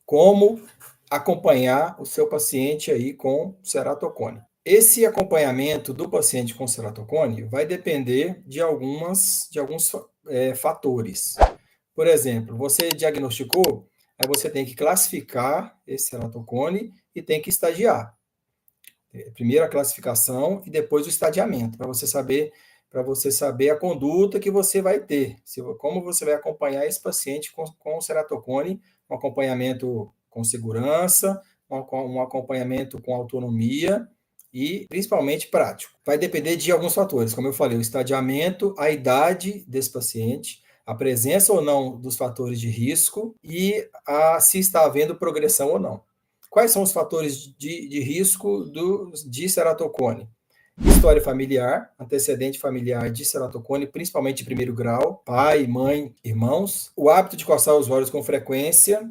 como acompanhar o seu paciente aí com ceratocone. Esse acompanhamento do paciente com ceratocone vai depender de alguns fatores. Por exemplo, você diagnosticou, aí você tem que classificar esse ceratocone e tem que estadiar. Primeiro a classificação e depois o estadiamento, para você saber a conduta que você vai ter, como você vai acompanhar esse paciente com o ceratocone, um acompanhamento com segurança, um acompanhamento com autonomia e principalmente prático. Vai depender de alguns fatores, como eu falei, o estadiamento, a idade desse paciente, a presença ou não dos fatores de risco e se está havendo progressão ou não. Quais são os fatores de risco de ceratocone? História familiar, antecedente familiar de ceratocone, principalmente de primeiro grau, pai, mãe, irmãos. O hábito de coçar os olhos com frequência,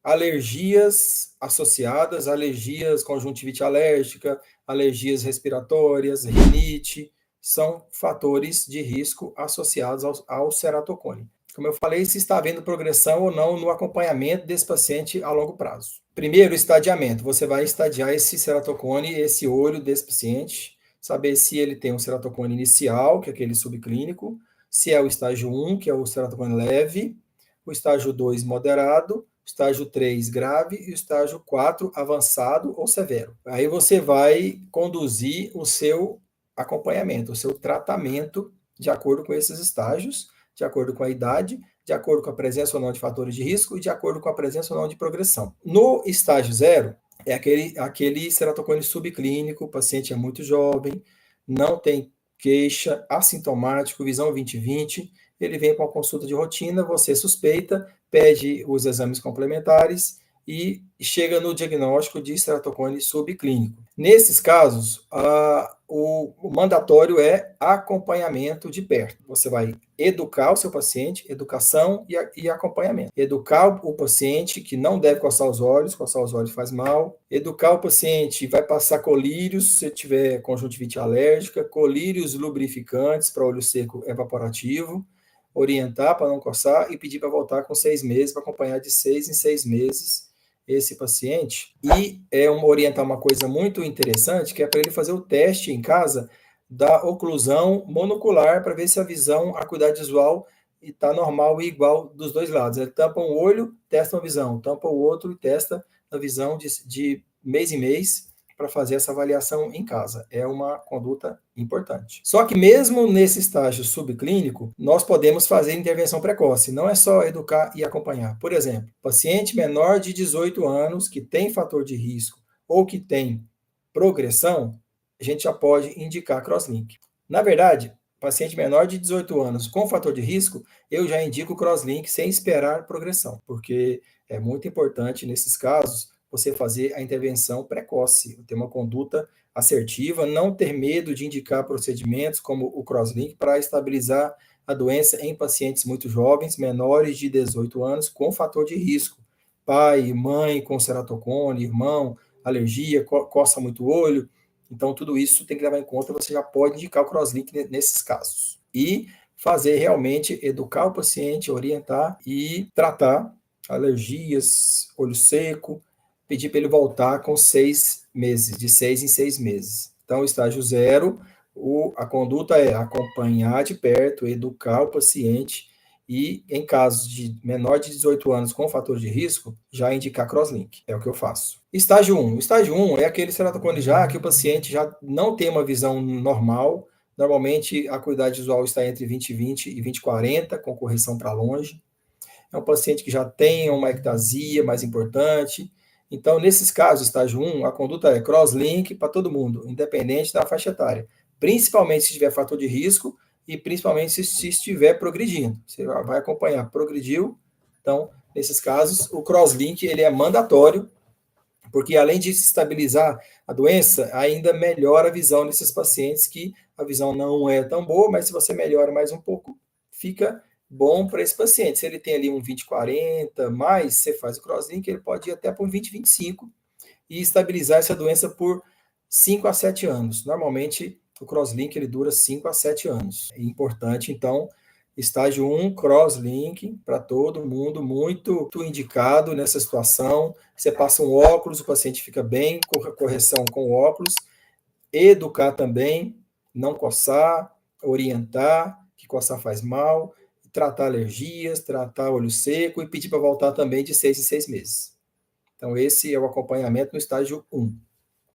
alergias associadas, alergias, conjuntivite alérgica, alergias respiratórias, rinite, são fatores de risco associados ao ceratocone. Como eu falei, se está havendo progressão ou não no acompanhamento desse paciente a longo prazo. Primeiro, estadiamento. Você vai estadiar esse ceratocone, esse olho desse paciente, saber se ele tem um ceratocone inicial, que é aquele subclínico, se é o estágio 1, que é o ceratocone leve, o estágio 2 moderado, o estágio 3 grave e o estágio 4 avançado ou severo. Aí você vai conduzir o seu acompanhamento, o seu tratamento de acordo com esses estágios, de acordo com a idade, de acordo com a presença ou não de fatores de risco e de acordo com a presença ou não de progressão. No estágio 0, é aquele ceratocone subclínico, o paciente é muito jovem, não tem queixa, assintomático, visão 20/20, ele vem com a consulta de rotina, você suspeita, pede os exames complementares e chega no diagnóstico de ceratocone subclínico. Nesses casos, o mandatório é acompanhamento de perto. Você vai educar o seu paciente, educação e acompanhamento. Educar o paciente que não deve coçar os olhos faz mal. Educar o paciente, vai passar colírios, se tiver conjuntivite alérgica, colírios lubrificantes para olho seco evaporativo, orientar para não coçar e pedir para voltar com 6 meses, para acompanhar de 6 em 6 meses esse paciente. E orientar uma coisa muito interessante, que é para ele fazer o teste em casa da oclusão monocular, para ver se a visão, a acuidade visual está normal e igual dos dois lados. Ele tampa um olho, testa uma visão, tampa o outro e testa a visão de mês em mês, para fazer essa avaliação em casa. É uma conduta importante. Só que mesmo nesse estágio subclínico, nós podemos fazer intervenção precoce. Não é só educar e acompanhar. Por exemplo, paciente menor de 18 anos que tem fator de risco ou que tem progressão, a gente já pode indicar crosslink. Na verdade, paciente menor de 18 anos com fator de risco, eu já indico crosslink sem esperar progressão, porque é muito importante nesses casos você fazer a intervenção precoce, ter uma conduta assertiva, não ter medo de indicar procedimentos como o crosslink para estabilizar a doença em pacientes muito jovens, menores de 18 anos, com fator de risco. Pai, mãe com ceratocone, irmão, alergia, coça muito o olho. Então, tudo isso tem que levar em conta, você já pode indicar o crosslink nesses casos. E fazer realmente, educar o paciente, orientar e tratar alergias, olho seco, pedir para ele voltar com 6 meses, de 6 em 6 meses. Então, estágio 0, a conduta é acompanhar de perto, educar o paciente e, em casos de menor de 18 anos com fator de risco, já indicar crosslink. É o que eu faço. Estágio 1. Estágio 1 é aquele ceratocone já que o paciente já não tem uma visão normal. Normalmente, a acuidade visual está entre 20/20 e 20/40, com correção para longe. É um paciente que já tem uma ectasia mais importante. Então, nesses casos, estágio 1, a conduta é crosslink para todo mundo, independente da faixa etária. Principalmente se tiver fator de risco e principalmente se estiver progredindo. Você vai acompanhar, progrediu. Então, nesses casos, o crosslink ele é mandatório, porque além de estabilizar a doença, ainda melhora a visão desses pacientes que a visão não é tão boa, mas se você melhora mais um pouco, fica bom para esse paciente. Se ele tem ali um 20/40 mais, você faz o crosslink, ele pode ir até para um 20/25 e estabilizar essa doença por 5 a 7 anos. Normalmente, o crosslink ele dura 5 a 7 anos. É importante, então, Estágio 1, cross-link, para todo mundo, muito indicado nessa situação. Você passa um óculos, o paciente fica bem, correção com óculos. Educar também, não coçar, orientar, que coçar faz mal, tratar alergias, tratar olho seco e pedir para voltar também de 6 em 6 meses. Então, esse é o acompanhamento no estágio 1.